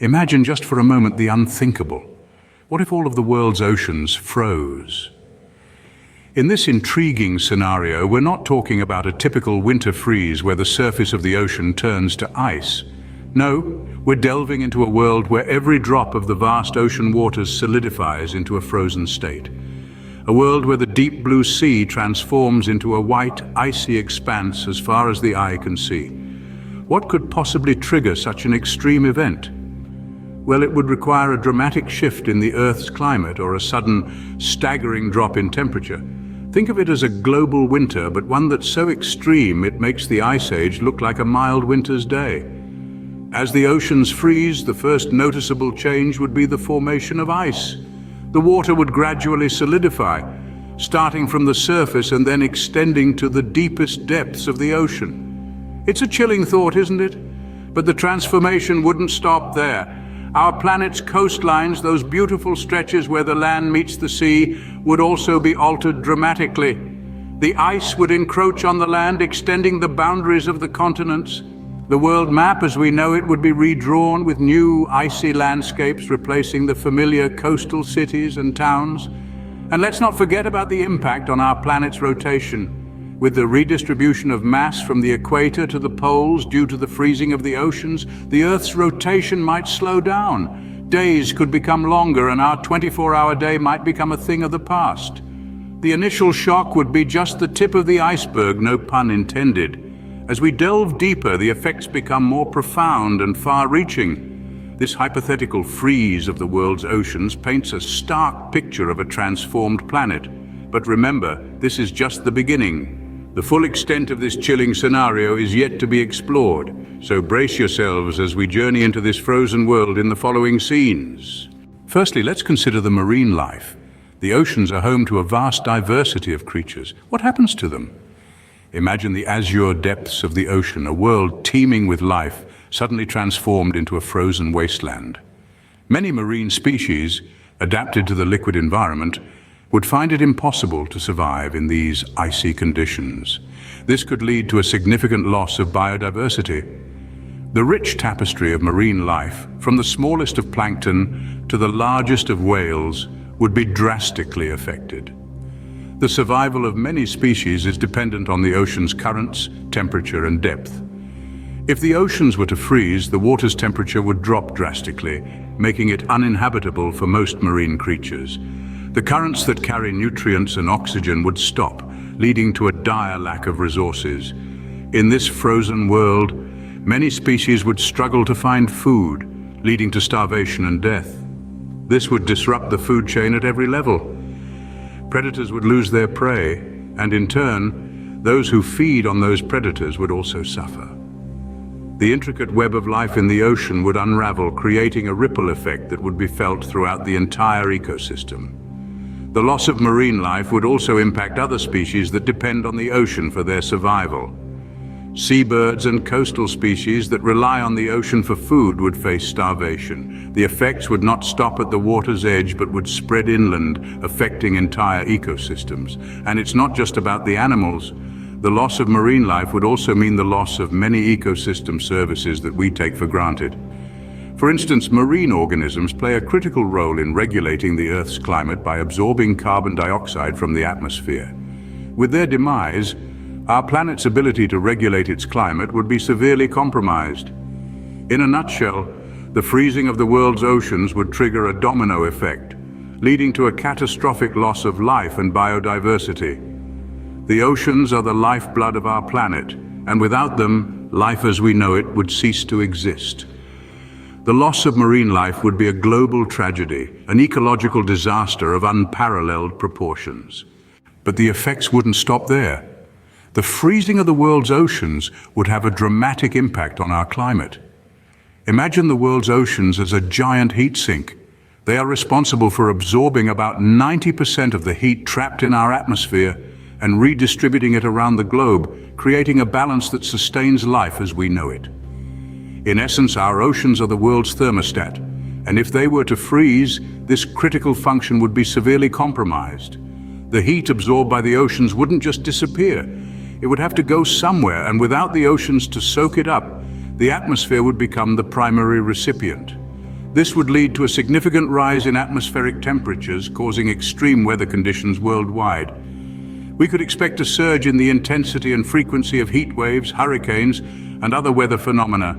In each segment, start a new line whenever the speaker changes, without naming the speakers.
Imagine just for a moment the unthinkable. What if all of the world's oceans froze? In this intriguing scenario, we're not talking about a typical winter freeze where the surface of the ocean turns to ice. No, we're delving into a world where every drop of the vast ocean waters solidifies into a frozen state. A world where the deep blue sea transforms into a white, icy expanse as far as the eye can see. What could possibly trigger such an extreme event? Well, it would require a dramatic shift in the Earth's climate or a sudden, staggering drop in temperature. Think of it as a global winter, but one that's so extreme it makes the Ice Age look like a mild winter's day. As the oceans freeze, the first noticeable change would be the formation of ice. The water would gradually solidify, starting from the surface and then extending to the deepest depths of the ocean. It's a chilling thought, isn't it? But the transformation wouldn't stop there. Our planet's coastlines, those beautiful stretches where the land meets the sea, would also be altered dramatically. The ice would encroach on the land, extending the boundaries of the continents. The world map as we know it would be redrawn with new icy landscapes replacing the familiar coastal cities and towns. And let's not forget about the impact on our planet's rotation. With the redistribution of mass from the equator to the poles due to the freezing of the oceans, the Earth's rotation might slow down. Days could become longer and our 24-hour day might become a thing of the past. The initial shock would be just the tip of the iceberg, no pun intended. As we delve deeper, the effects become more profound and far-reaching. This hypothetical freeze of the world's oceans paints a stark picture of a transformed planet. But remember, this is just the beginning. The full extent of this chilling scenario is yet to be explored, so brace yourselves as we journey into this frozen world in the following scenes. Firstly, let's consider the marine life. The oceans are home to a vast diversity of creatures. What happens to them? Imagine the azure depths of the ocean, a world teeming with life, suddenly transformed into a frozen wasteland. Many marine species, adapted to the liquid environment, would find it impossible to survive in these icy conditions. This could lead to a significant loss of biodiversity. The rich tapestry of marine life, from the smallest of plankton to the largest of whales, would be drastically affected. The survival of many species is dependent on the ocean's currents, temperature, and depth. If the oceans were to freeze, the water's temperature would drop drastically, making it uninhabitable for most marine creatures. The currents that carry nutrients and oxygen would stop, leading to a dire lack of resources. In this frozen world, many species would struggle to find food, leading to starvation and death. This would disrupt the food chain at every level. Predators would lose their prey, and in turn, those who feed on those predators would also suffer. The intricate web of life in the ocean would unravel, creating a ripple effect that would be felt throughout the entire ecosystem. The loss of marine life would also impact other species that depend on the ocean for their survival. Seabirds and coastal species that rely on the ocean for food would face starvation. The effects would not stop at the water's edge but would spread inland, affecting entire ecosystems. And it's not just about the animals. The loss of marine life would also mean the loss of many ecosystem services that we take for granted. For instance, marine organisms play a critical role in regulating the Earth's climate by absorbing carbon dioxide from the atmosphere. With their demise, our planet's ability to regulate its climate would be severely compromised. In a nutshell, the freezing of the world's oceans would trigger a domino effect, leading to a catastrophic loss of life and biodiversity. The oceans are the lifeblood of our planet, and without them, life as we know it would cease to exist. The loss of marine life would be a global tragedy, an ecological disaster of unparalleled proportions. But the effects wouldn't stop there. The freezing of the world's oceans would have a dramatic impact on our climate. Imagine the world's oceans as a giant heat sink. They are responsible for absorbing about 90% of the heat trapped in our atmosphere and redistributing it around the globe, creating a balance that sustains life as we know it. In essence, our oceans are the world's thermostat, and if they were to freeze, this critical function would be severely compromised. The heat absorbed by the oceans wouldn't just disappear. It would have to go somewhere, and without the oceans to soak it up, the atmosphere would become the primary recipient. This would lead to a significant rise in atmospheric temperatures, causing extreme weather conditions worldwide. We could expect a surge in the intensity and frequency of heat waves, hurricanes, and other weather phenomena.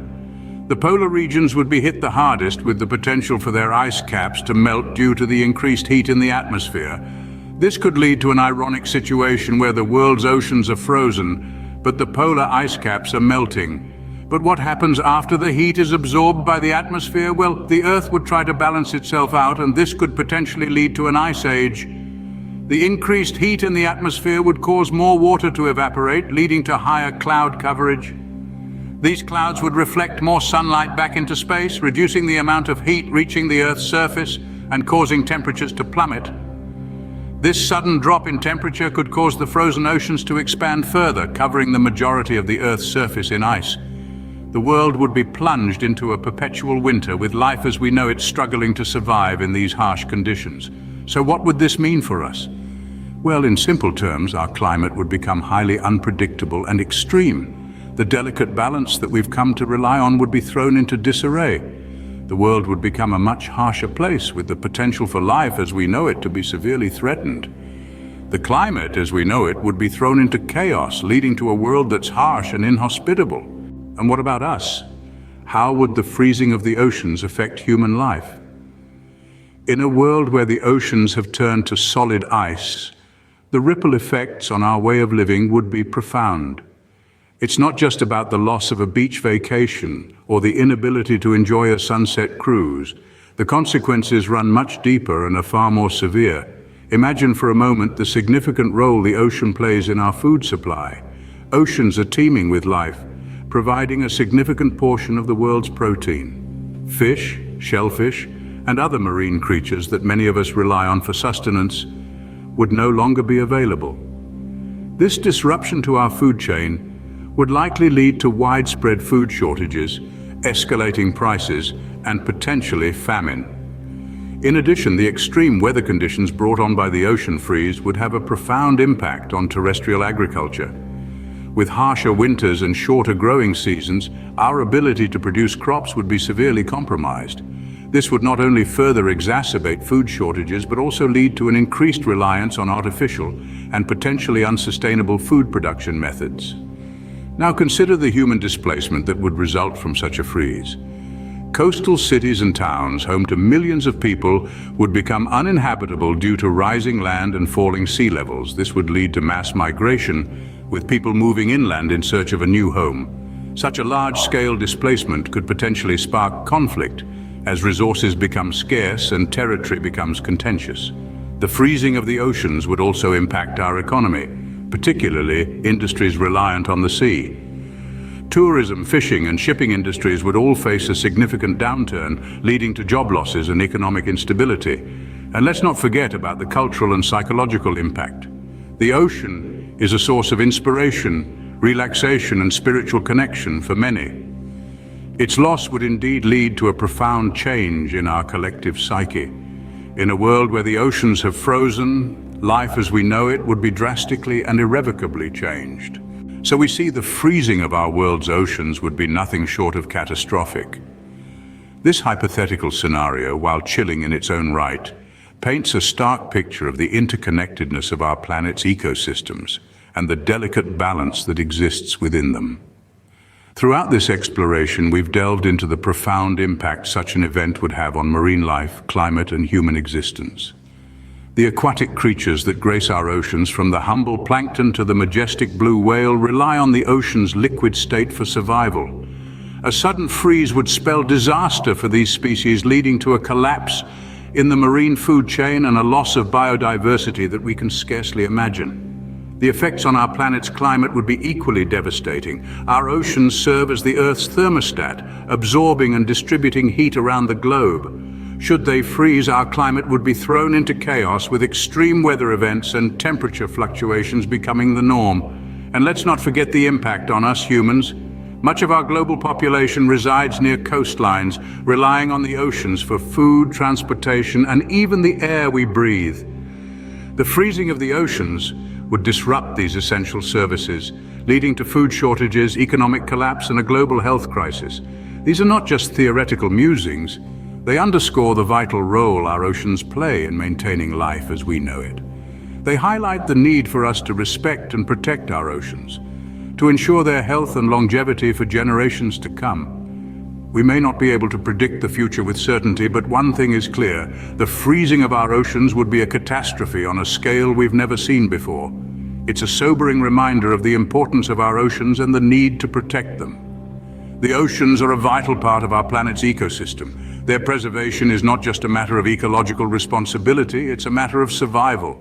The polar regions would be hit the hardest, with the potential for their ice caps to melt due to the increased heat in the atmosphere. This could lead to an ironic situation where the world's oceans are frozen, but the polar ice caps are melting. But what happens after the heat is absorbed by the atmosphere? Well, the Earth would try to balance itself out, and this could potentially lead to an ice age. The increased heat in the atmosphere would cause more water to evaporate, leading to higher cloud coverage. These clouds would reflect more sunlight back into space, reducing the amount of heat reaching the Earth's surface and causing temperatures to plummet. This sudden drop in temperature could cause the frozen oceans to expand further, covering the majority of the Earth's surface in ice. The world would be plunged into a perpetual winter, with life as we know it struggling to survive in these harsh conditions. So what would this mean for us? Well, in simple terms, our climate would become highly unpredictable and extreme. The delicate balance that we've come to rely on would be thrown into disarray. The world would become a much harsher place, with the potential for life as we know it to be severely threatened. The climate as we know it would be thrown into chaos, leading to a world that's harsh and inhospitable. And what about us? How would the freezing of the oceans affect human life? In a world where the oceans have turned to solid ice, the ripple effects on our way of living would be profound. It's not just about the loss of a beach vacation or the inability to enjoy a sunset cruise. The consequences run much deeper and are far more severe. Imagine for a moment the significant role the ocean plays in our food supply. Oceans are teeming with life, providing a significant portion of the world's protein. Fish, shellfish, and other marine creatures that many of us rely on for sustenance would no longer be available. This disruption to our food chain would likely lead to widespread food shortages, escalating prices, and potentially famine. In addition, the extreme weather conditions brought on by the ocean freeze would have a profound impact on terrestrial agriculture. With harsher winters and shorter growing seasons, our ability to produce crops would be severely compromised. This would not only further exacerbate food shortages, but also lead to an increased reliance on artificial and potentially unsustainable food production methods. Now consider the human displacement that would result from such a freeze. Coastal cities and towns, home to millions of people, would become uninhabitable due to rising land and falling sea levels. This would lead to mass migration, with people moving inland in search of a new home. Such a large-scale displacement could potentially spark conflict, as resources become scarce and territory becomes contentious. The freezing of the oceans would also impact our economy, particularly industries reliant on the sea. Tourism, fishing, and shipping industries would all face a significant downturn, leading to job losses and economic instability. And let's not forget about the cultural and psychological impact. The ocean is a source of inspiration, relaxation, and spiritual connection for many. Its loss would indeed lead to a profound change in our collective psyche. In a world where the oceans have frozen, life as we know it would be drastically and irrevocably changed. So we see the freezing of our world's oceans would be nothing short of catastrophic. This hypothetical scenario, while chilling in its own right, paints a stark picture of the interconnectedness of our planet's ecosystems and the delicate balance that exists within them. Throughout this exploration, we've delved into the profound impact such an event would have on marine life, climate, and human existence. The aquatic creatures that grace our oceans, from the humble plankton to the majestic blue whale, rely on the ocean's liquid state for survival. A sudden freeze would spell disaster for these species, leading to a collapse in the marine food chain and a loss of biodiversity that we can scarcely imagine. The effects on our planet's climate would be equally devastating. Our oceans serve as the Earth's thermostat, absorbing and distributing heat around the globe. Should they freeze, our climate would be thrown into chaos, with extreme weather events and temperature fluctuations becoming the norm. And let's not forget the impact on us humans. Much of our global population resides near coastlines, relying on the oceans for food, transportation, and even the air we breathe. The freezing of the oceans would disrupt these essential services, leading to food shortages, economic collapse, and a global health crisis. These are not just theoretical musings. They underscore the vital role our oceans play in maintaining life as we know it. They highlight the need for us to respect and protect our oceans, to ensure their health and longevity for generations to come. We may not be able to predict the future with certainty, but one thing is clear: the freezing of our oceans would be a catastrophe on a scale we've never seen before. It's a sobering reminder of the importance of our oceans and the need to protect them. The oceans are a vital part of our planet's ecosystem. Their preservation is not just a matter of ecological responsibility, it's a matter of survival.